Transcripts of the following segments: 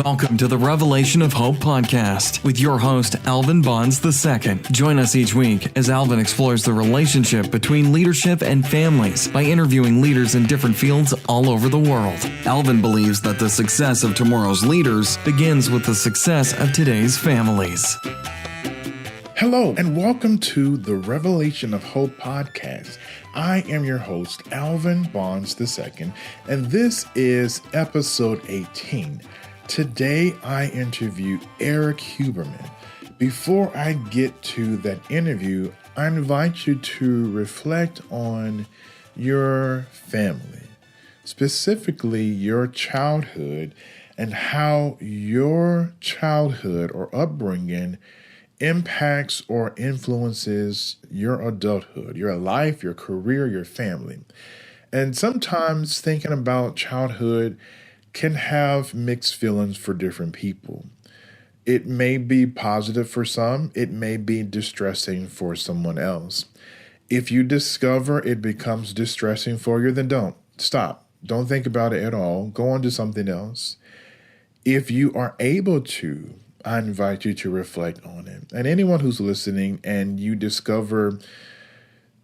Welcome to the Revelation of Hope podcast with your host, Alvin Bonds II. Join us each week as Alvin explores the relationship between leadership and families by interviewing leaders in different fields all over the world. Alvin believes that the success of tomorrow's leaders begins with the success of today's families. Hello, and welcome to the Revelation of Hope podcast. I am your host, Alvin Bonds II, and this is episode 18. Today, I interview Erik Huberman. Before I get to that interview, I invite you to reflect on your family, specifically your childhood, and how your childhood or upbringing impacts or influences your adulthood, your life, your career, your family. And sometimes thinking about childhood can have mixed feelings for different people. It may be positive for some, it may be distressing for someone else. If you discover it becomes distressing for you, then don't. Stop. Don't think about it at all. Go on to something else. If you are able to, I invite you to reflect on it. And anyone who's listening and you discover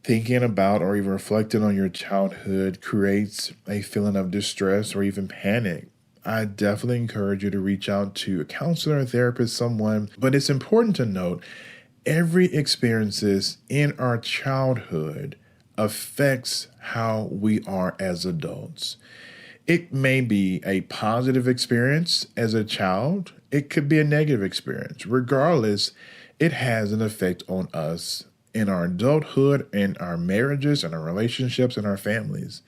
thinking about or even reflecting on your childhood creates a feeling of distress or even panic, I definitely encourage you to reach out to a counselor, a therapist, someone. But it's important to note, every experiences in our childhood affects how we are as adults. It may be a positive experience as a child. It could be a negative experience. Regardless, it has an effect on us in our adulthood, in our marriages, in our relationships, in our families.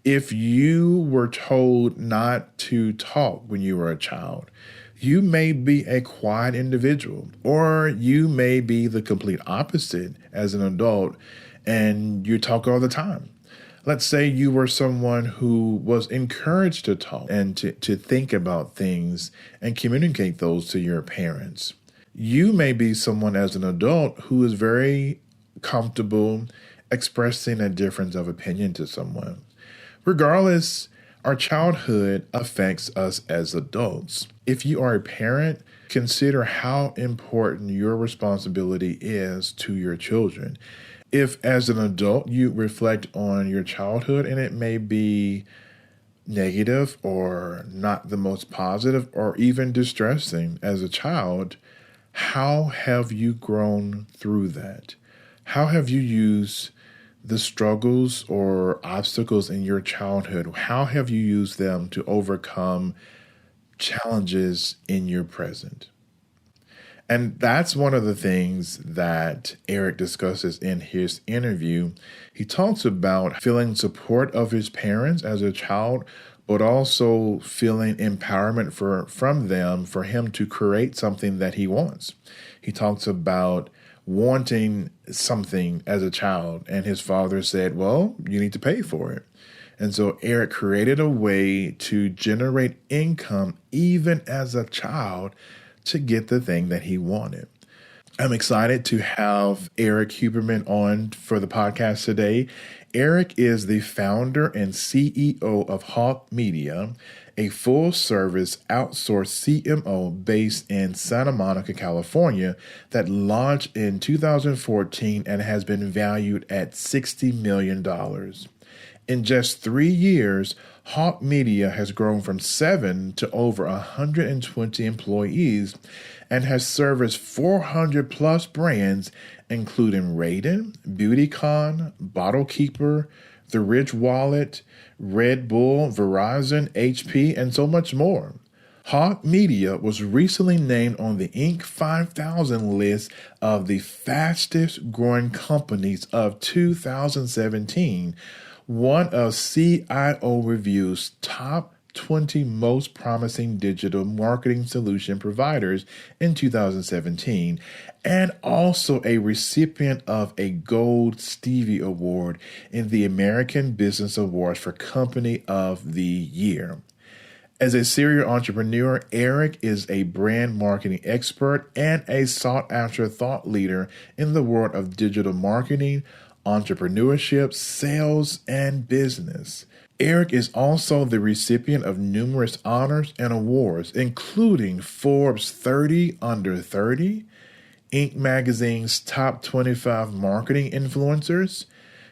If you were told not to talk when you were a child, you may be a quiet individual, or you may be the complete opposite as an adult and you talk all the time. Let's say you were someone who was encouraged to talk and to think about things and communicate those to your parents. You may be someone as an adult who is very comfortable expressing a difference of opinion to someone. Regardless, our childhood affects us as adults. If you are a parent, consider how important your responsibility is to your children. If as an adult you reflect on your childhood and it may be negative or not the most positive or even distressing as a child, how have you grown through that? How have you used the struggles or obstacles in your childhood? How have you used them to overcome challenges in your present? And that's one of the things that Erik discusses in his interview. He talks about feeling support of his parents as a child, but also feeling empowerment from them for him to create something that he wants. He talks about wanting something as a child, and his father said, well, you need to pay for it. And so Erik created a way to generate income even as a child to get the thing that he wanted. I'm excited to have Erik Huberman on for the podcast today. Erik is the founder and CEO of Hawke Media, a full-service outsourced CMO based in Santa Monica, California, that launched in 2014 and has been valued at $60 million. In just 3 years, Hawke Media has grown from 7 to over 120 employees and has serviced 400 plus brands, including Raiden, Beautycon, Bottle Keeper, The Ridge Wallet, Red Bull, Verizon, HP, and so much more. Hawke Media was recently named on the Inc. 5000 list of the fastest growing companies of 2017, one of CIO Review's top 20 most promising digital marketing solution providers in 2017, and also a recipient of a Gold Stevie Award in the American Business Awards for Company of the Year. As a serial entrepreneur, Erik is a brand marketing expert and a sought-after thought leader in the world of digital marketing, entrepreneurship, sales, and business. Erik is also the recipient of numerous honors and awards, including Forbes 30 Under 30, Inc. magazine's Top 25 Marketing Influencers,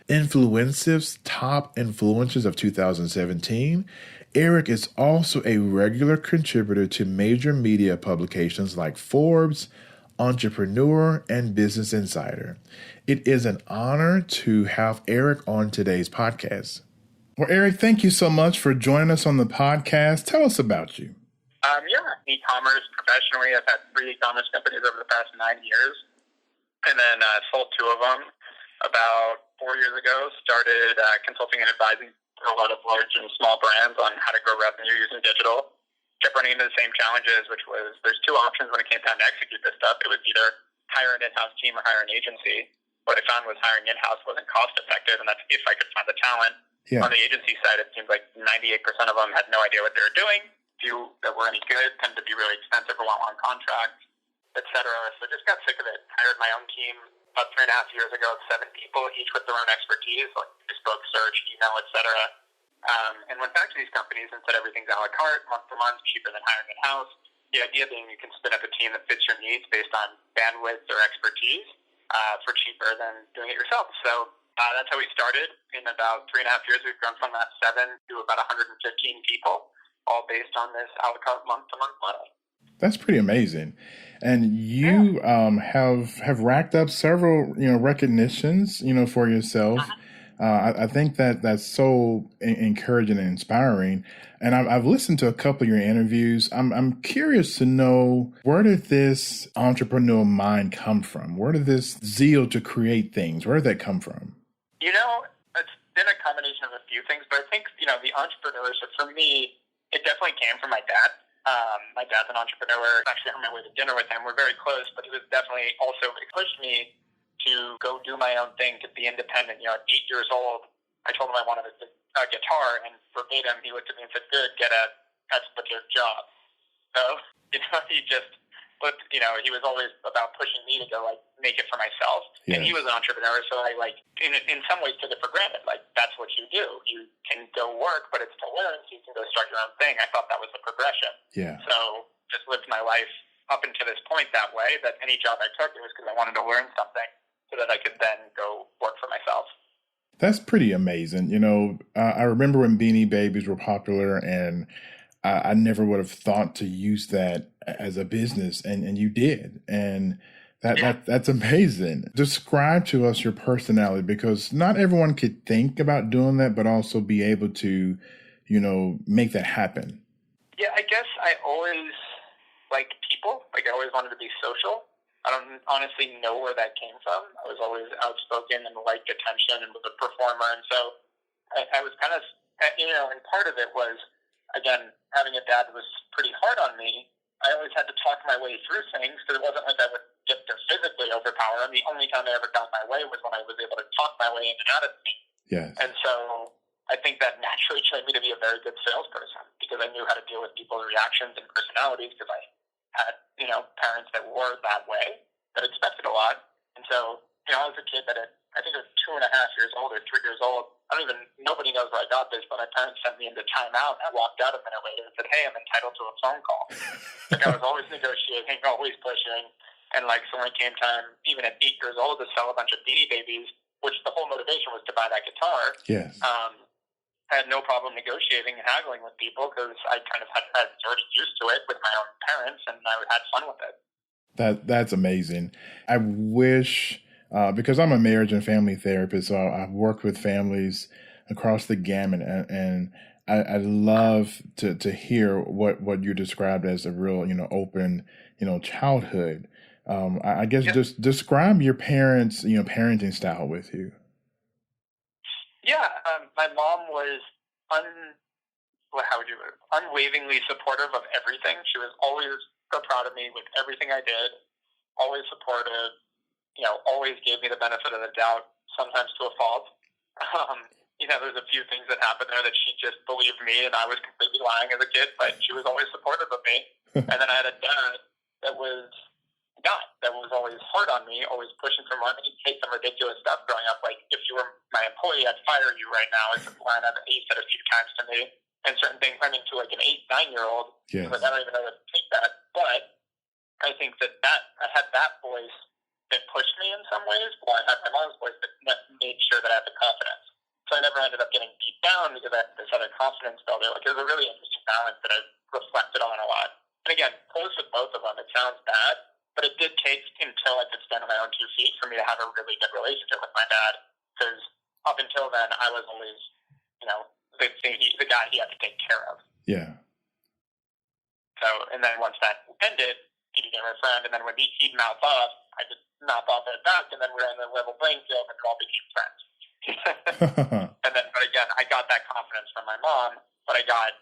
Influencive's Top Influencers of 2017. Erik is also a regular contributor to major media publications like Forbes, Entrepreneur, and Business Insider. It is an honor to have Erik on today's podcast. Well, Erik, thank you so much for joining us on the podcast. Tell us about you. E-commerce professionally. I've had 3 e-commerce companies over the past 9 years, and then sold 2 of them about 4 years ago. Started consulting and advising for a lot of large and small brands on how to grow revenue using digital. Kept running into the same challenges, which was there's 2 options when it came time to execute this stuff. It was either hire an in-house team or hire an agency. What I found was hiring in-house wasn't cost effective, and that's if I could find the talent. Yeah. On the agency side, it seems like 98% of them had no idea what they were doing. Few that were any good tended to be really expensive or want long contracts, etc. So just got sick of it. Hired my own team about 3.5 years ago of 7 people, each with their own expertise, like bespoke search, email, etc. And went back to these companies and said everything's a la carte, month to month, cheaper than hiring in-house. The idea being you can spin up a team that fits your needs based on bandwidth or expertise for cheaper than doing it yourself. So that's how we started. In about 3.5 years, we've grown from that 7 to about 115 people, all based on this a la carte month-to-month model. That's pretty amazing. And you have racked up several, recognitions, for yourself. I think that's so encouraging and inspiring. And I've listened to a couple of your interviews. I'm curious to know, where did this entrepreneurial mind come from? Where did this zeal to create things, where did that come from? It's been a combination of a few things, but I think, the entrepreneurship for me, it definitely came from my dad. My dad's an entrepreneur. Actually, on my way to dinner with him, we're very close, but he was definitely also, it pushed me to go do my own thing, to be independent. At 8 years old, I told him I wanted a guitar, and verbatim, he looked at me and said, good, that's your job. So, he just looked, he was always about pushing me to go, make it for myself. Yes. And he was an entrepreneur, so I, in some ways took it for granted. That's what you do. You can go work, but it's to learn, so you can go start your own thing. I thought that was the progression. Yeah. So just lived my life up until this point that way, that any job I took, it was because I wanted to learn something so that I could then go work for myself. That's pretty amazing. I remember when Beanie Babies were popular, and I never would have thought to use that as a business, and you did. And that's amazing. Describe to us your personality, because not everyone could think about doing that, but also be able to, make that happen. Yeah, I guess I always liked people. I always wanted to be social. I don't honestly know where that came from. I was always outspoken and liked attention and was a performer. And so I was kind of, and part of it was, again, having a dad that was pretty hard on me. I always had to talk my way through things, because it wasn't like I would get to physically overpower him. The only time I ever got my way was when I was able to talk my way in and out of things. Yes. And so I think that naturally trained me to be a very good salesperson, because I knew how to deal with people's reactions and personalities, because I had, parents that were that way, that expected a lot. And so, I was a kid that I think I was 2.5 years old or 3 years old. Nobody knows where I got this, but my parents sent me into timeout, and I walked out a minute later and said, hey, I'm entitled to a phone call. I was always negotiating, always pushing. And so when it came time, even at 8 years old, to sell a bunch of Beanie Babies, which the whole motivation was to buy that guitar. Yes. I had no problem negotiating and haggling with people, because I kind of had already used to it with my own parents, and I had fun with it. That's amazing. I wish, because I'm a marriage and family therapist, so I've worked with families across the gamut, and I love to hear what you described as a real, open, childhood. I guess just describe your parents, parenting style with you. Yeah, my mom was unwaveringly supportive of everything. She was always so proud of me with everything I did, always supportive, always gave me the benefit of the doubt, sometimes to a fault. There's a few things that happened there that she just believed me, and I was completely lying as a kid, but she was always supportive of me. And then I had a dad that was always hard on me, always pushing for money. He'd say some ridiculous stuff growing up, like, if you were my employee, I'd fire you right now. It's a line he said a few times to me, and certain things, I mean, to like an 8, 9-year-old, Yes. like, I don't even know how to take that. But I think that I had that voice that pushed me in some ways, while I had my mom's voice that made sure that I had the confidence. So I never ended up getting beat down because I had this other confidence builder. Like, it was a really interesting balance that I've reflected on a lot. And again, close with both of them. It sounds bad, but it did take until I could stand on my own 2 feet for me to have a really good relationship with my dad. Because up until then, I was always, the guy he had to take care of. Yeah. So, and then once that ended, he became my friend. And then when he'd mouth off, I just mouth off at back, and then we're in the level playing field, and we all became friends. But again, I got that confidence from my mom, but I got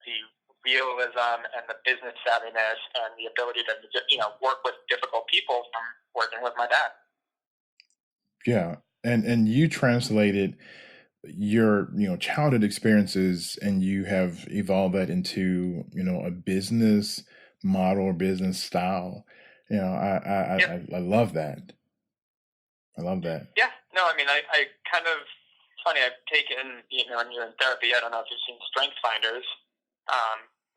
the realism and the business savviness and the ability to, work with difficult people from working with my dad. Yeah. And you translated your, childhood experiences, and you have evolved that into, a business model or business style. I love that. I love that. Yeah. No, I mean, I kind of, it's funny, I've taken, when you're in therapy, I don't know if you've seen Strength Finders,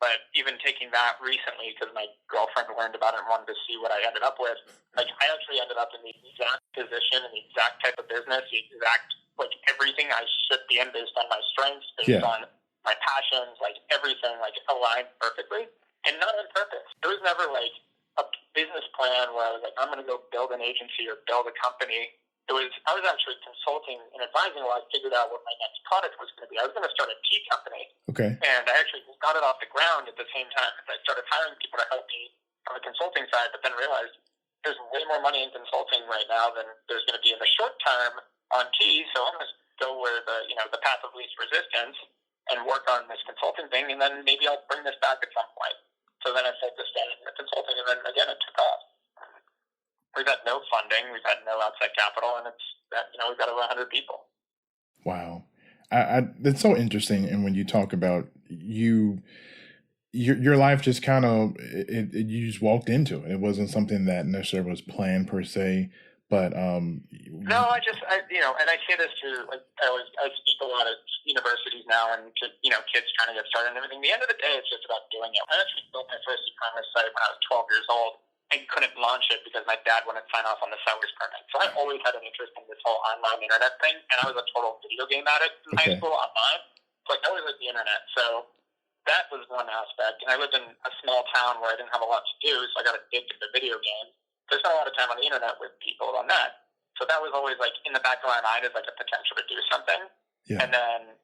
but even taking that recently, because my girlfriend learned about it and wanted to see what I ended up with, like, I actually ended up in the exact position and the exact type of business, the exact, like, everything I should be in based on my strengths, based on my passions, like, everything, like, aligned perfectly, and not on purpose. There was never, like, a business plan where I was like, I'm going to go build an agency or build a company. I was actually consulting and advising while I figured out what my next product was going to be. I was going to start a tea company. Okay. And I actually got it off the ground at the same time as I started hiring people to help me on the consulting side, but then realized there's way more money in consulting right now than there's going to be in the short term on tea. So I'm going to go where the path of least resistance and work on this consulting thing, and then maybe I'll bring this back at some point. So then I focused on the consulting, and then again it took off. We've had no funding, we've had no outside capital, and we've got over 100 people. Wow, that's so interesting. And when you talk about your life, just kind of you just walked into it. It wasn't something that necessarily was planned per se. But no, and I say this to, like, I speak a lot at universities now, and to kids trying to get started and everything. At the end of the day, it's just about doing it. I actually built my first e-commerce site when I was 12 years old and couldn't launch it because my dad wouldn't sign off on the seller's permit. So I always had an interest in this whole online internet thing, and I was a total video game addict in high school online. So I always liked the internet. So that was one aspect. And I lived in a small town where I didn't have a lot to do, so I got addicted to video games. So I spent a lot of time on the internet with people on that. So that was always, like, in the back of my mind as, like, a potential to do something. Yeah. And then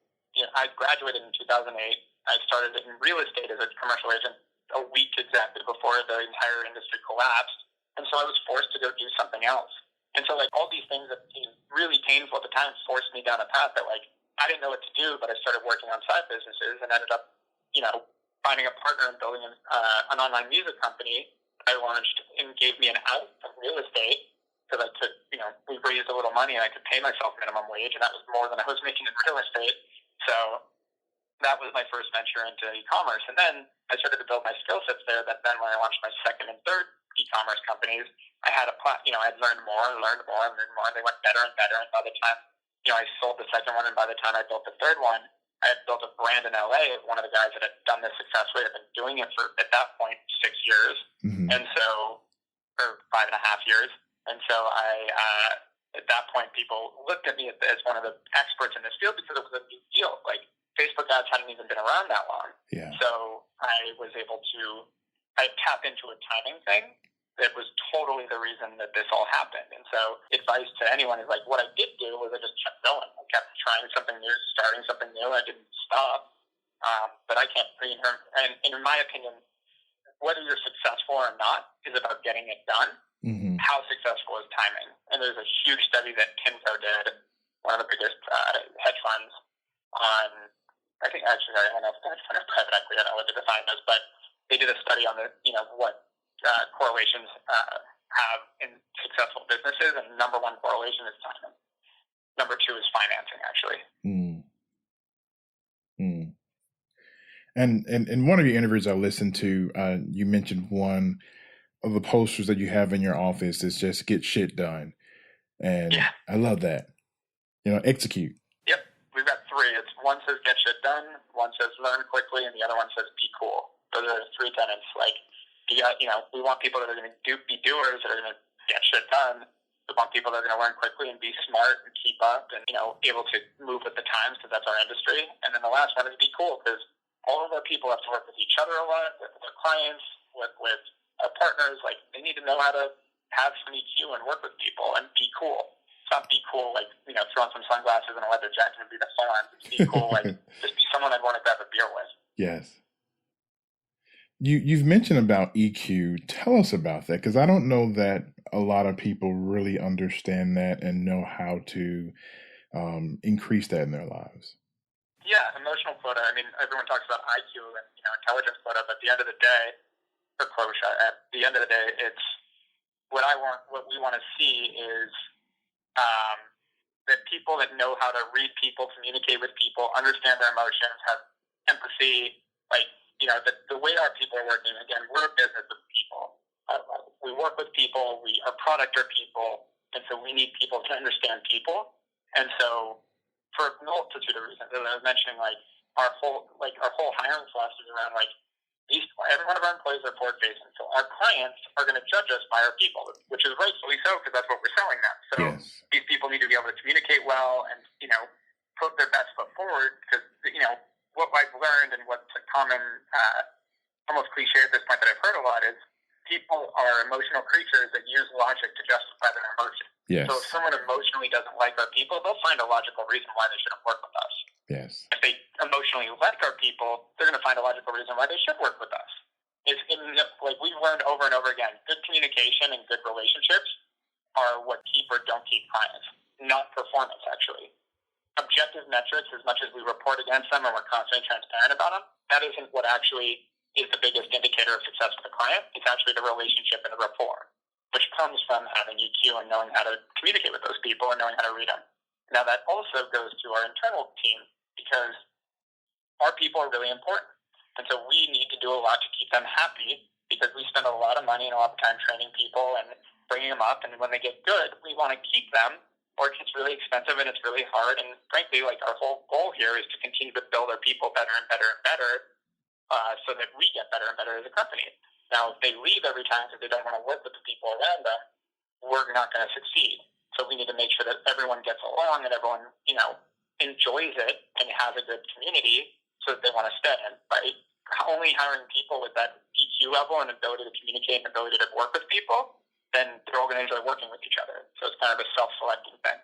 I graduated in 2008. I started in real estate as a commercial agent a week exactly before the entire industry collapsed. And so I was forced to go do something else. And so, like, all these things that seemed really painful at the time forced me down a path that, like, I didn't know what to do, but I started working on side businesses and ended up, finding a partner and building an online music company I launched, and gave me an out from real estate because I could, we raised a little money and I could pay myself minimum wage, and that was more than I was making in real estate. So that was my first venture into e-commerce. And then I started to build my skill sets there. That then when I launched my second and third e-commerce companies, I had I'd learned more, and they went better and better. And by the time, I sold the second one, and by the time I built the third one, I had built a brand in LA of one of the guys that had done this successfully. I'd been doing it for, at that point, 6 years. Mm-hmm. And so, or 5.5 years. And so at that point, people looked at me as one of the experts in this field because it was a new deal. Like, Facebook ads hadn't even been around that long. Yeah. So I was able to, tap into a timing thing that was totally the reason that this all happened. And so advice to anyone is, like, what I did do was I just kept going. I kept trying something new, starting something new. I didn't stop. But I can't and in my opinion, whether you're successful or not is about getting it done. Mm-hmm. How successful is timing? And there's a huge study that Kimco did, one of the biggest hedge funds, on, I think, actually, I don't know if that's kind of private equity, I don't know what to define this, but they did a study on what correlations have in successful businesses, and number one correlation is timing. Number two is financing, actually. Mm. Mm. And in one of your interviews I listened to, you mentioned one of the posters that you have in your office is just get shit done. And yeah. I love that. Execute. Yep. We've got 3. One says get shit done. One says learn quickly, and the other one says be cool. Those are the three tenets. Like, we want people that are going to be doers, that are going to get shit done. We want people that are going to learn quickly and be smart and keep up and, able to move with the times, because that's our industry. And then the last one is be cool, because all of our people have to work with each other a lot, with their clients, with our partners. Like, they need to know how to have some EQ and work with people and be cool. It's not be cool like, throw on some sunglasses and a leather jacket and be the fun. It's be cool, like, just be someone I'd want to grab a beer with. Yes. You've mentioned about EQ. Tell us about that, because I don't know that a lot of people really understand that and know how to increase that in their lives. Yeah, emotional quota. I mean, everyone talks about IQ and intelligence quota, but at the end of the day, at the end of the day, it's what we want to see is that people that know how to read people, communicate with people, understand their emotions, have empathy, like, the way our people are working. Again, we're a business of people. We work with people. Our product are people, and so we need people to understand people. And so, for a multitude of reasons, as I was mentioning, like our whole hiring philosophy is around every one of our employees are forward facing. So our clients are going to judge us by our people, which is rightfully so, because that's what we're selling them. So These people need to be able to communicate well and put their best foot forward, because what I've learned and what's a common, almost cliche at this point that I've heard a lot is people are emotional creatures that use logic to justify their emotion. Yes. So if someone emotionally doesn't like our people, they'll find a logical reason why they shouldn't work with us. Yes. If they emotionally like our people, they're going to find a logical reason why they should work with us. Like we've learned over and over again, good communication and good relationships are what keep or don't keep clients, not performance, actually. Objective metrics, as much as we report against them and we're constantly transparent about them, that isn't what actually is the biggest indicator of success for the client. It's actually the relationship and the rapport, which comes from having EQ and knowing how to communicate with those people and knowing how to read them. Now, that also goes to our internal team, because our people are really important. And so we need to do a lot to keep them happy, because we spend a lot of money and a lot of time training people and bringing them up. And when they get good, we want to keep them, or it gets really expensive and it's really hard. And frankly, like, our whole goal here is to continue to build our people better and better and better, so that we get better and better as a company. Now, if they leave every time because they don't want to work with the people around them, we're not going to succeed. So we need to make sure that everyone gets along and everyone, enjoys it and has a good community, so that they want to stay. And by only hiring people with that EQ level and ability to communicate and ability to work with people, then they're all going to enjoy working with each other. So it's kind of a self-selecting thing.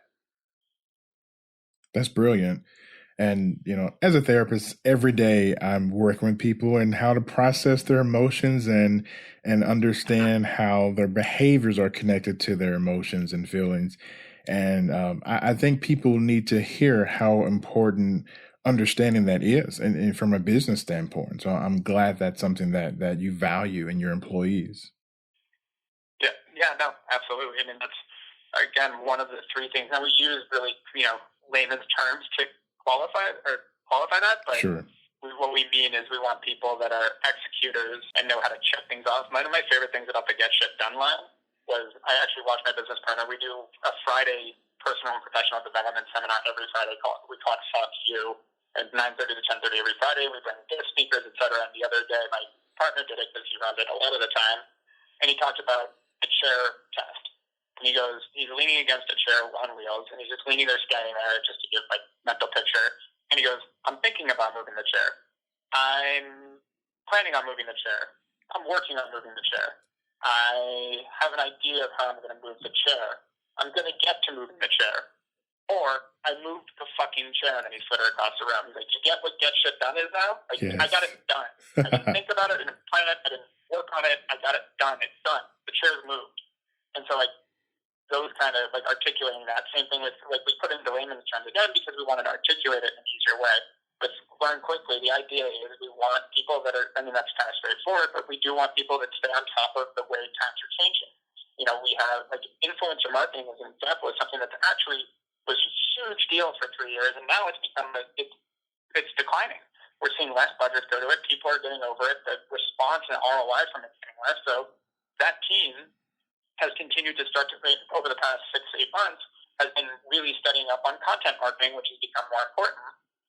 That's brilliant. And, as a therapist, every day I'm working with people and how to process their emotions and understand how their behaviors are connected to their emotions and feelings. And I think people need to hear how important understanding that is, and from a business standpoint. So I'm glad that's something that you value in your employees. Yeah, no, absolutely. I mean, that's, again, one of the three things. Now, we use really, layman's terms to qualify that, but sure. What we mean is we want people that are executors and know how to check things off. One of my favorite things about the Get Shit Done line was I actually watched my business partner. We do a Friday personal and professional development seminar every Friday. We call it Fuck You, at 9:30 to 10:30 every Friday. We bring guest speakers, etc. And the other day, my partner did it because he runs it a lot of the time. And he talked about the chair test. And he goes, he's leaning against a chair on wheels, and he's just leaning there, standing there, just to give like mental picture. And he goes, I'm thinking about moving the chair. I'm planning on moving the chair. I'm working on moving the chair. I have an idea of how I'm going to move the chair. I'm going to get to moving the chair. Or I moved the fucking chair, and then he slid it across the room. He's like, you get what get shit done is now? Like, yes. I got it done. I didn't think about it, I didn't plan it, I didn't work on it. I got it done. It's done. The chair's moved. And so, like, those kind of, like, articulating that. Same thing with, like, we put into layman's terms again because we wanted to articulate it in an easier way. But learn quickly, the idea is we want people that are, I mean, that's kind of straightforward, but we do want people that stay on top of the way times are changing. We have, like, influencer marketing as an example, is something that actually was a huge deal for 3 years, and now it's become, it's declining. We're seeing less budgets go to it. People are getting over it. The response and ROI from it's getting less. So that team has continued to start to, over the past 6 to 8 months, has been really studying up on content marketing, which has become more important.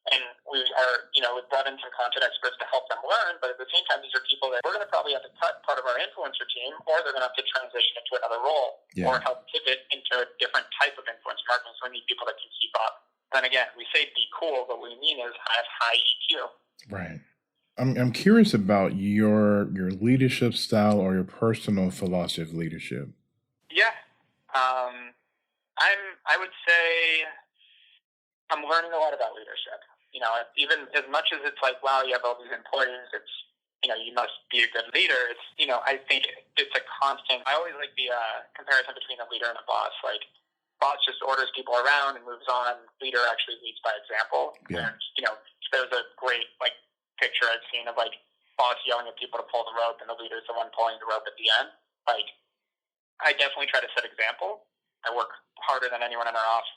And we are, we've brought in some content experts to help them learn, but at the same time, these are people that we're going to probably have to cut part of our influencer team, or they're going to have to transition into another role, or help pivot into a different type of influence marketing. So we need people that can keep up. Then again, we say be cool, but what we mean is have high EQ. Right. I'm curious about your leadership style or your personal philosophy of leadership. Yeah. I would say I'm learning a lot about leadership. Even as much as it's like, wow, you have all these employees, it's, you must be a good leader. It's, I think it's a constant. I always like the comparison between a leader and a boss. Like, boss just orders people around and moves on. Leader actually leads by example. Yeah. And, there's a great, picture I've seen of, boss yelling at people to pull the rope, and the leader's the one pulling the rope at the end. I definitely try to set example. I work harder than anyone in our office.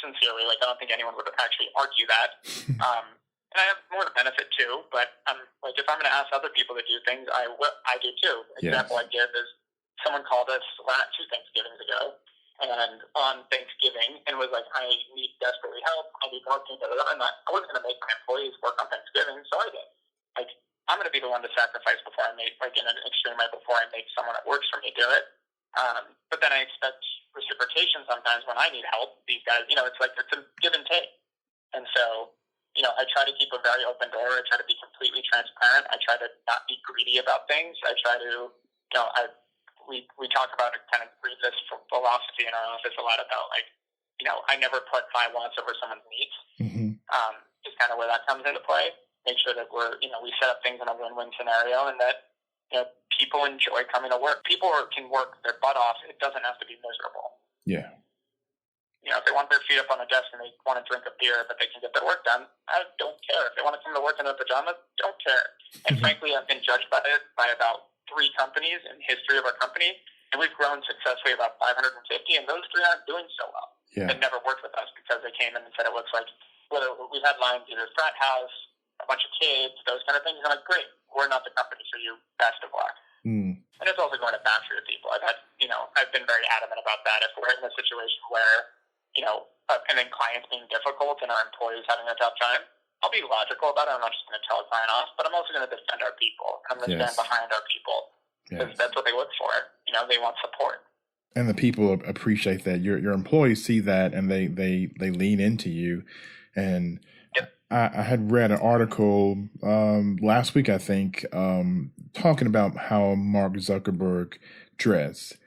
Sincerely, I don't think anyone would actually argue that. And I have more to benefit too, but if I'm going to ask other people to do things, I do too. Example I give is someone called us two Thanksgivings ago, and on Thanksgiving, and was like, I need desperately help. I need marketing. And I wasn't going to make my employees work on Thanksgiving, so I did. I'm going to be the one to sacrifice before I make, in an extreme way, before I make someone that works for me do it. But then I expect reciprocation sometimes when I need help. These guys, it's a give and take. And so, I try to keep a very open door. I try to be completely transparent. I try to not be greedy about things. I try to, we talk about it, kind of read this philosophy in our office a lot about, I never put my wants over someone's needs. Mm-hmm. Is kind of where that comes into play. Make sure that we set up things in a win-win scenario, and that, people enjoy coming to work. People can work their butt off. It doesn't have to be miserable. Yeah. If they want their feet up on a desk and they want to drink a beer, but they can get their work done, I don't care. If they want to come to work in their pajamas, don't care. And frankly, I've been judged by about 3 companies in the history of our company, and we've grown successfully about 550, and those 3 aren't doing so well. Yeah. They never worked with us because they came in and said it looks like, whether we've had lines either frat house, a bunch of kids, those kind of things. And I'm like, great, we're not the company for you. Best of luck. Mm. And it's also going to bat for your people. I've been very adamant about that. If we're in a situation where, and then clients being difficult and our employees having a tough time, I'll be logical about it. I'm not just going to tell a client off, but I'm also going to defend our people. I'm going to stand behind our people because that's what they look for. They want support. And the people appreciate that. Your employees see that, and they lean into you. And I had read an article last week, I think, talking about how Mark Zuckerberg dressed.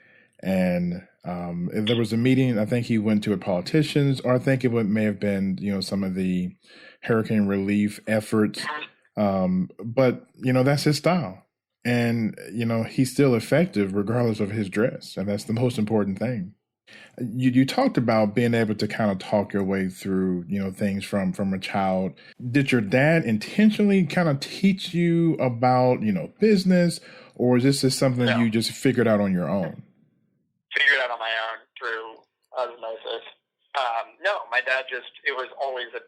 And there was a meeting, I think he went to a politicians, or I think it may have been, some of the hurricane relief efforts. But, that's his style. And, he's still effective regardless of his dress. And that's the most important thing. You talked about being able to kind of talk your way through, things from a child. Did your dad intentionally kind of teach you about, business, or is this just something you just figured out on your own? Figured out on my own through osmosis. No, my dad it was always an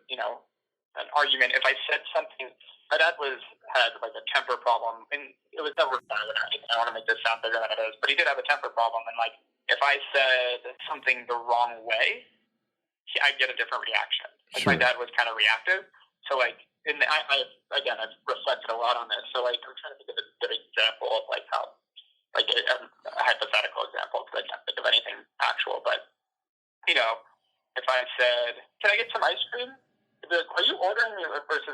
argument. If I said something, my dad had a temper problem, and it was never violent or anything. I don't want to make this sound bigger than it is, but he did have a temper problem, and if I said something the wrong way, I'd get a different reaction. Sure. My dad was kind of reactive. So I've reflected a lot on this. So I'm trying to think of a good example of how, a hypothetical example, because I can't think of anything actual. But, if I said, can I get some ice cream? He'd be like, are you ordering me? Versus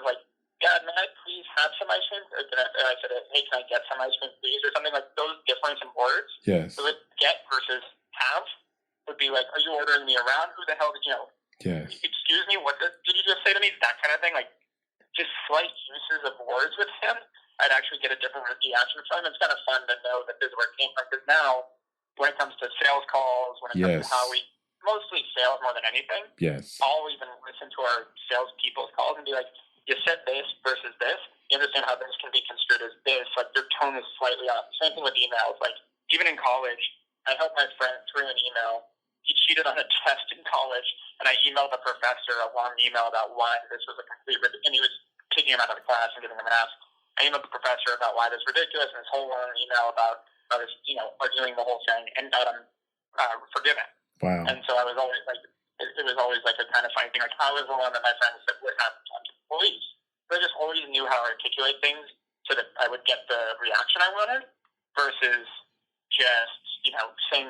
Dad, may I please have some ice cream? Or I said, hey, can I get some ice cream, please? Or something like those difference in words. Yes. So get versus have would be are you ordering me around? Who the hell did you know? Yes. Excuse me, what did you just say to me? That kind of thing. Just slight uses of words with him, I'd actually get a different reaction from him. It's kind of fun to know that this is where it came from. Because now, when it comes to sales calls, when it comes to how we mostly sales more than anything, I'll even listen to our sales people's calls and be like, you said this versus this. You understand how this can be construed as this. Their tone is slightly off. Same thing with emails. Even in college, I helped my friend through an email. He cheated on a test in college, and I emailed the professor a long email about why this was a complete and he was kicking him out of the class and giving him an F. I emailed the professor about why this was ridiculous, and this whole long email about this, arguing the whole thing, and got him forgiven. Wow. And so I was always it was always like a kind of funny thing. Like I was the one that my friends said would have to talk to the police. So I just always knew how to articulate things so that I would get the reaction I wanted versus just, saying,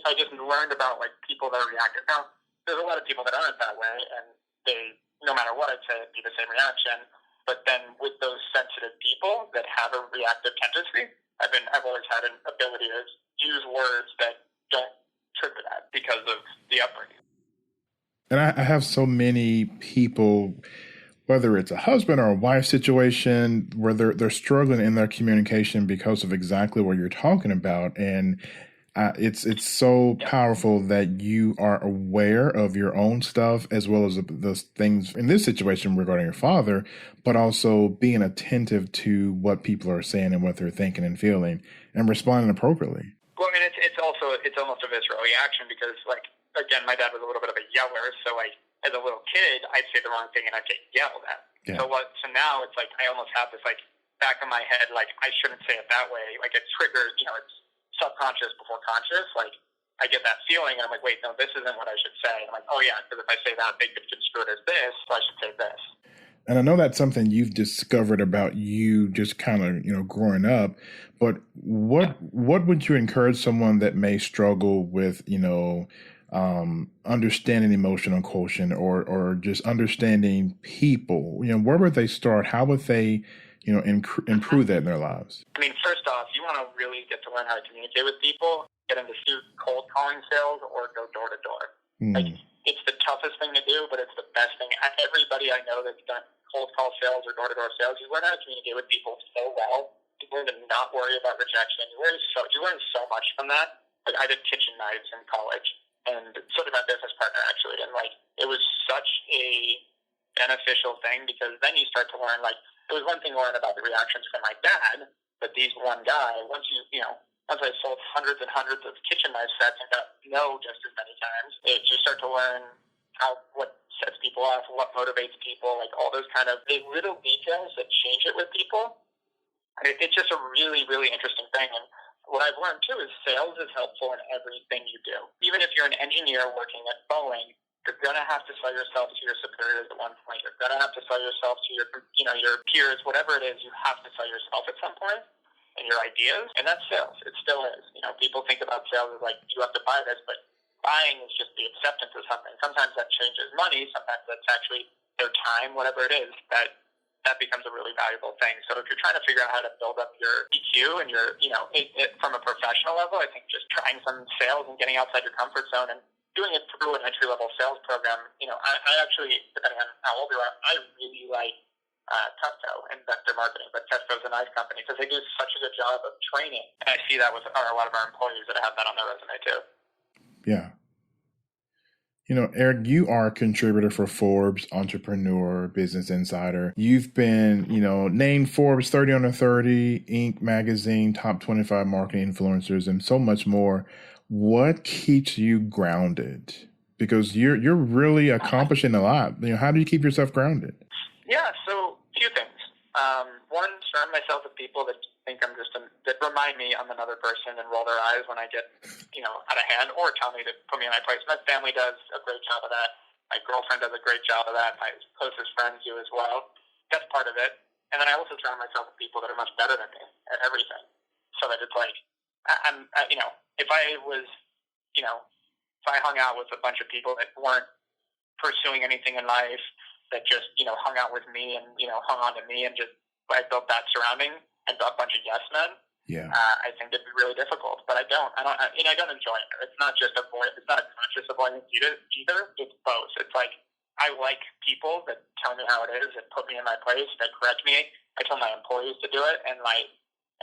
I just learned about like people that reacted. Now, there's a lot of people that aren't that way and they, no matter what I'd say, it'd be the same reaction. But then with those sensitive people that have a reactive tendency, I've always had an ability to use words that don't trigger that because of the upbringing. And I have so many people, whether it's a husband or a wife situation, where they're struggling in their communication because of exactly what you're talking about. And it's so powerful that you are aware of your own stuff as well as the things in this situation regarding your father, but also being attentive to what people are saying and what they're thinking and feeling and responding appropriately. Well, I mean, it's almost a visceral reaction because, like, again, my dad was a little bit of a yeller, so like as a little kid, I'd say the wrong thing and I'd get yelled at. Yeah. So now it's like I almost have this like back of my head, like I shouldn't say it that way. Like it triggers, it's subconscious before conscious. Like I get that feeling and I'm like, wait, no, this isn't what I should say. I'm like, oh yeah, because if I say that, they could construe it as this, so I should say this. And I know that's something you've discovered about you just kind of, growing up, but what would you encourage someone that may struggle with, understanding emotional quotient or just understanding people? Where would they start? How would they, improve that in their lives? I mean, first off, you want to really get to learn how to communicate with people, get into cold calling sales or go door to door. Like, it's the toughest thing to do, but it's the best thing. Everybody I know that's done cold call sales or door to door sales, you learn how to communicate with people so well. You learn to not worry about rejection. You learn so much from that. Like I did kitchen knives in college, and so did my business partner actually. And like it was such a beneficial thing because then you start to learn. Like it was one thing to learn about the reactions from my dad, but these one guy, once I sold hundreds and hundreds of kitchen knife sets and got no just as many times, you start to learn what sets people off, what motivates people, like all those kind of little details that change it with people. It's just a really, really interesting thing. And what I've learned too is sales is helpful in everything you do. Even if you're an engineer working at Boeing, you're going to have to sell yourself to your superiors at one point. You're going to have to sell yourself to your peers, whatever it is, you have to sell yourself at some point. And your ideas, and that's sales. It still is. People think about sales as like, you have to buy this, but buying is just the acceptance of something. Sometimes that changes money. Sometimes that's actually their time, whatever it is, that becomes a really valuable thing. So if you're trying to figure out how to build up your EQ and your, from a professional level, I think just trying some sales and getting outside your comfort zone and doing it through an entry-level sales program. I actually, depending on how old you are, I really like Testo and vector marketing, but Testo's a nice company because they do such a good job of training. And I see that with a lot of our employees that have that on their resume too. Yeah. Erik, you are a contributor for Forbes, Entrepreneur, Business Insider. You've been, named Forbes 30 under 30, Inc. magazine, top 25 marketing influencers, and so much more. What keeps you grounded? Because you're really accomplishing a lot. How do you keep yourself grounded? Yeah, so a few things. One, surround myself with people that think I'm that remind me I'm another person and roll their eyes when I get, out of hand or tell me to put me in my place. My family does a great job of that. My girlfriend does a great job of that. My closest friends do as well. That's part of it. And then I also surround myself with people that are much better than me at everything. So that it's like, if I hung out with a bunch of people that weren't pursuing anything in life, that just, hung out with me and, hung on to me and just, I built that surrounding and a bunch of yes men. Yeah. I think it'd be really difficult, but I don't enjoy it. It's not just it's not a conscious avoidance either. It's both. It's like, I like people that tell me how it is, that put me in my place, that correct me. I tell my employees to do it. And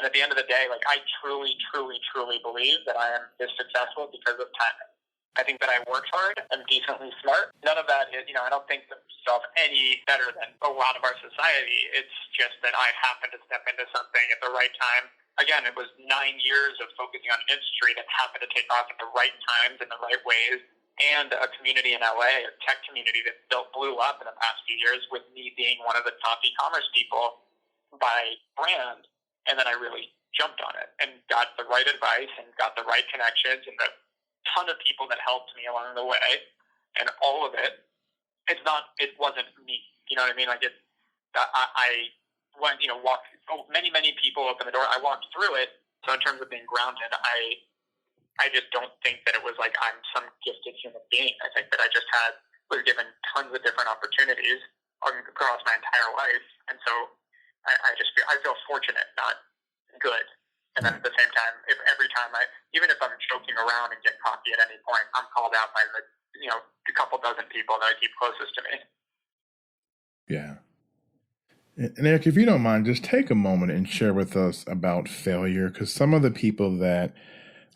at the end of the day, I truly, truly, truly believe that I am this successful because of timing. I think that I worked hard. I'm decently smart. None of that is, I don't think myself any better than a lot of our society. It's just that I happened to step into something at the right time. Again, it was 9 years of focusing on an industry that happened to take off at the right times in the right ways, and a community in LA, a tech community that blew up in the past few years with me being one of the top e-commerce people by brand. And then I really jumped on it and got the right advice and got the right connections and the ton of people that helped me along the way. and all of it, it wasn't me. You know what I mean? Like I went, walked, many people opened the door. I walked through it. So in terms of being grounded, I just don't think that it was like I'm some gifted human being. I think that I just was given tons of different opportunities across my entire life. And so I feel fortunate, not good. And then at the same time, every time even if I'm joking around and get cocky at any point, I'm called out by a couple dozen people that I keep closest to me. Yeah. And Erik, if you don't mind, just take a moment and share with us about failure, because some of the people that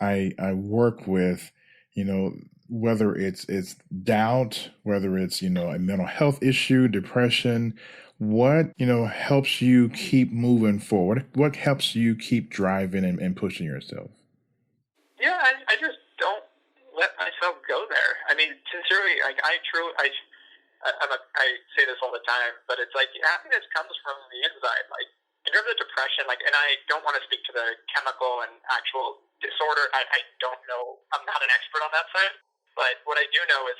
I work with, whether it's doubt, whether it's, a mental health issue, depression, what, helps you keep moving forward? What helps you keep driving and pushing yourself? Yeah, I just don't let myself go there. I mean, sincerely, like I say this all the time, but it's like happiness comes from the inside. Like in terms of depression, and I don't want to speak to the chemical and actual disorder. I don't know. I'm not an expert on that side. But what I do know is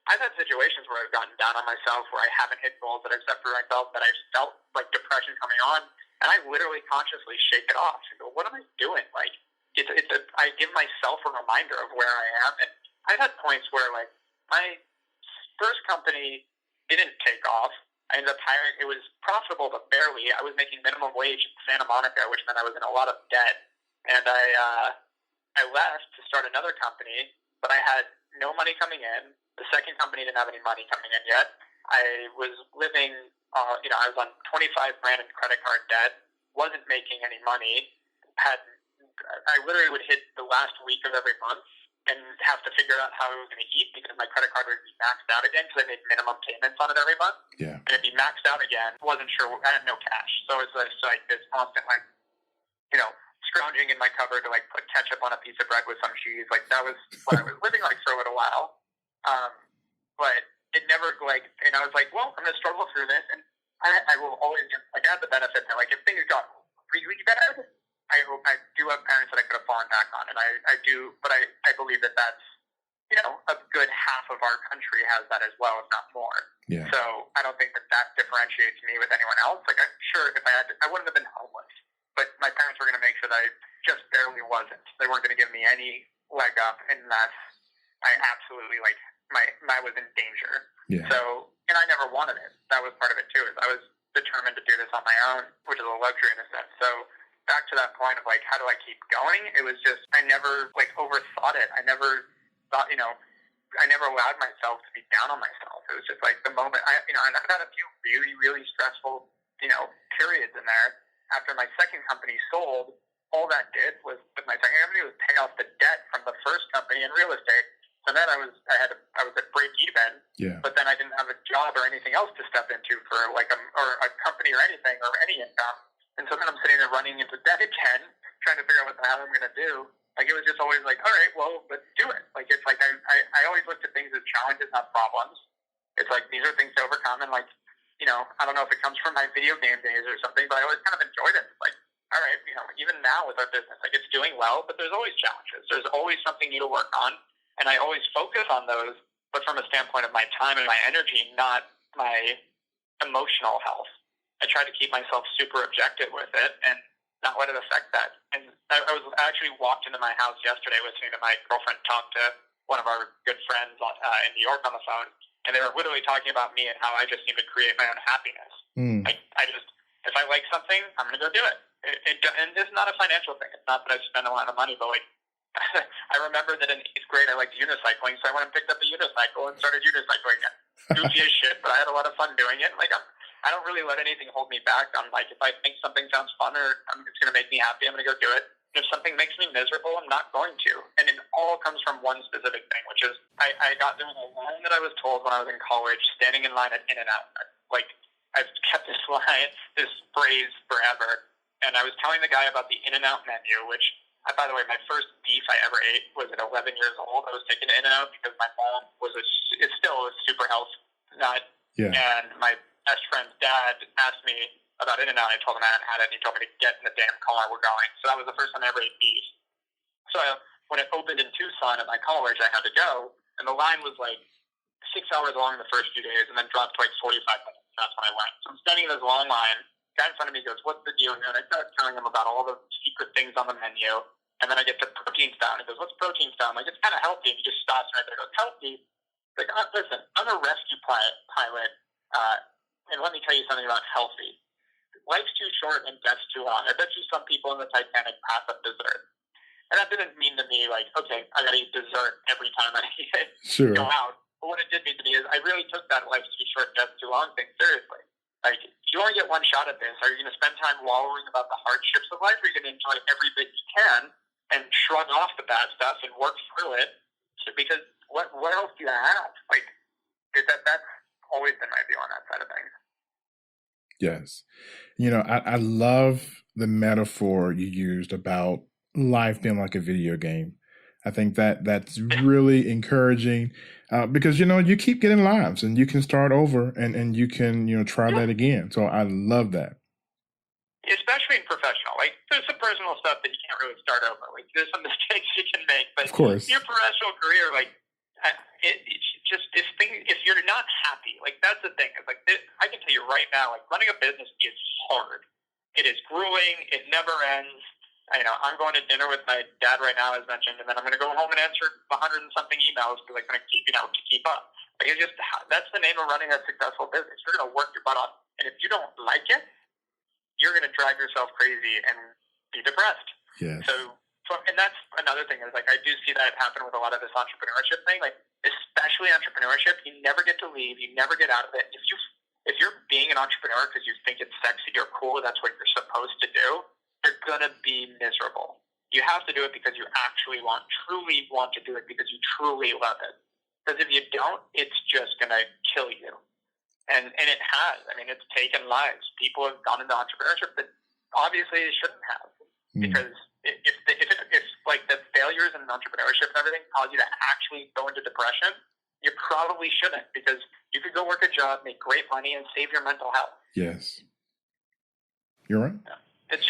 I've had situations where I've gotten down on myself, where I haven't hit goals that I've set for myself, that I felt like depression coming on, and I literally consciously shake it off and go, "What am I doing?" I give myself a reminder of where I am, and I've had points where my first company didn't take off. I ended up hiring. It was profitable, but barely. I was making minimum wage in Santa Monica, which meant I was in a lot of debt, and I left to start another company, but I had no money coming in. The second company didn't have any money coming in yet. I was living, I was on $25,000 in credit card debt, wasn't making any money. I literally would hit the last week of every month and have to figure out how I was going to eat, because my credit card would be maxed out again, because I made minimum payments on it every month. Yeah. And it'd be maxed out again. Wasn't sure. I had no cash. So it's like this constant, scrounging in my cupboard to put ketchup on a piece of bread with some cheese. That was what I was living like for a little while. But it never and I was like, well, I'm going to struggle through this. And I will always I had the benefit that if things got really bad, I do have parents that I could have fallen back on. And I do, but I believe that that's, a good half of our country has that as well, if not more. Yeah. So I don't think that differentiates me with anyone else. I'm sure if I wouldn't have been homeless, but my parents were going to make sure that I just barely wasn't. They weren't going to give me any leg up unless I absolutely I was in danger. Yeah. So, and I never wanted it. That was part of it too, is I was determined to do this on my own, which is a luxury in a sense. So back to that point of how do I keep going? It was just, I never overthought it. I never thought, I never allowed myself to be down on myself. It was just the moment and I've had a few really, really stressful, periods in there. After my second company sold, all that did was, with my second company, was pay off the debt from the first company in real estate. So then I was at break even, Yeah. but then I didn't have a job or anything else to step into for or a company or anything or any income. And so then I'm sitting there running into debt again, trying to figure out what the hell I'm going to do. It was just always all right, well, let's do it. It's I always looked at things as challenges, not problems. It's these are things to overcome. And I don't know if it comes from my video game days or something, but I always kind of enjoyed it. All right, even now with our business, it's doing well, but there's always challenges. There's always something new to work on. And I always focus on those, but from a standpoint of my time and my energy, not my emotional health. I try to keep myself super objective with it and not let it affect that. And I actually walked into my house yesterday listening to my girlfriend talk to one of our good friends in New York on the phone, and they were literally talking about me and how I just seem to create my own happiness. If I like something, I'm going to go do it. And it's not a financial thing. It's not that I spend a lot of money, but I remember that in 8th grade I liked unicycling, so I went and picked up a unicycle and started unicycling again. Goofy as shit, but I had a lot of fun doing it. I don't really let anything hold me back on if I think something sounds fun or it's going to make me happy, I'm going to go do it. And if something makes me miserable, I'm not going to. And it all comes from one specific thing, which is there was a line that I was told when I was in college, standing in line at In-N-Out. I've kept this phrase forever. And I was telling the guy about the In-N-Out menu, which, by the way, my first beef I ever ate was at 11 years old. I was taken to In-N-Out because my mom it's still a super health nut. Yeah. And my best friend's dad asked me about In-N-Out. I told him I hadn't had it, and he told me to get in the damn car, we're going. So that was the first time I ever ate beef. So when it opened in Tucson at my college, I had to go, and the line was 6 hours long the first few days and then dropped to like 45 minutes. That's when I went. So I'm standing in this long line. Guy in front of me goes, "What's the deal here?" And I start telling him about all the secret things on the menu. And then I get to protein style. And he goes, "What's protein style?" I'm like, "It's kind of healthy." And he just stops right there and goes, "Healthy?" Like, listen, I'm a rescue pilot. And let me tell you something about healthy. Life's too short and death's too long. I bet you some people in the Titanic pass up dessert. And that didn't mean to me like, okay, I got to eat dessert every time I go out. But what it did mean to me is I really took that life's too short, death's too long thing seriously. Like, you only get one shot at this. Are you going to spend time wallowing about the hardships of life, or are you going to enjoy every bit you can and shrug off the bad stuff and work through it? Because what else do you have? Like, that's always been my view on that side of things. Yes. I love the metaphor you used about life being like a video game. I think that's really encouraging because, you keep getting lives and you can start over and you can, try that again. So I love that. Especially in professional. Like, there's some personal stuff that you can't really start over. Like, there's some mistakes you can make. But of course, your professional career, like, it's just, if you're not happy, like, that's the thing. It's like, I can tell you right now, like, running a business is hard. It is grueling. It never ends. I'm going to dinner with my dad right now, as mentioned, and then I'm going to go home and answer 100 and something emails because I'm going to keep up. Like, it's just, that's the name of running a successful business. You're going to work your butt off. And if you don't like it, you're going to drive yourself crazy and be depressed. Yes. So, and that's another thing is, like, I do see that happen with a lot of this entrepreneurship thing. Like, especially entrepreneurship, you never get to leave. You never get out of it. If you're being an entrepreneur because you think it's sexy or cool, that's what you're supposed to do, you're going to be miserable. You have to do it because you actually truly want to do it because you truly love it. Because if you don't, it's just going to kill you. And it has. I mean, it's taken lives. People have gone into entrepreneurship that obviously they shouldn't have. Because if like the failures in entrepreneurship and everything cause you to actually go into depression, you probably shouldn't, because you could go work a job, make great money, and save your mental health. Yes. You're right. Yeah. It's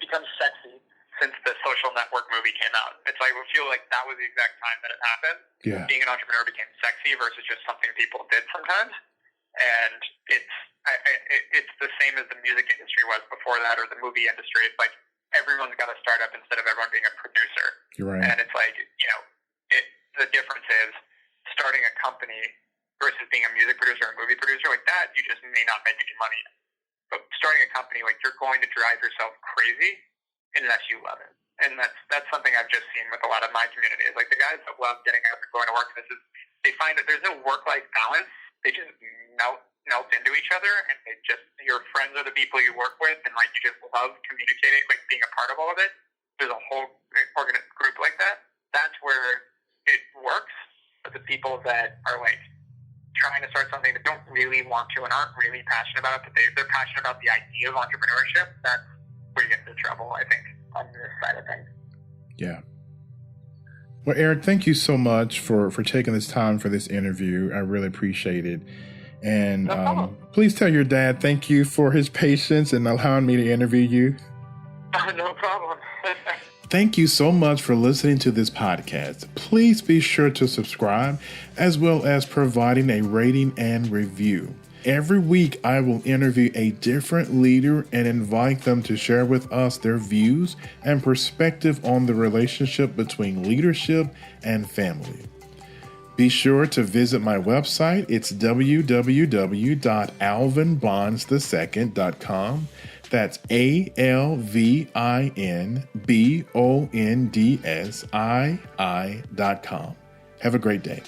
become sexy since the Social Network movie came out. It's like, we feel like that was the exact time that it happened. Yeah. Being an entrepreneur became sexy versus just something people did sometimes. And it's the same as the music industry was before that, or the movie industry. It's like everyone's got a startup instead of everyone being a producer. You're right. And it's like, the difference is starting a company versus being a music producer or a movie producer. Like that, you just may not make any money. But starting a company, like, you're going to drive yourself crazy unless you love it. And that's something I've just seen with a lot of my community. Is like the guys that love getting up and going to work. They find that there's no work-life balance. They just melt into each other, and your friends are the people you work with, and like you just love communicating, like being a part of all of it. There's a whole group like that. That's where it works. But the people that are like trying to start something that don't really want to and aren't really passionate about it, but they're passionate about the idea of entrepreneurship, that's where you get into trouble, I think, on this side of things. Yeah. Well, Erik, thank you so much for taking this time for this interview. I really appreciate it. And please tell your dad thank you for his patience and allowing me to interview you. No problem. Thank you so much for listening to this podcast. Please be sure to subscribe, as well as providing a rating and review. Every week, I will interview a different leader and invite them to share with us their views and perspective on the relationship between leadership and family. Be sure to visit my website. It's www.alvinbonds2nd.com. That's ALVINBONDSII.com. Have a great day.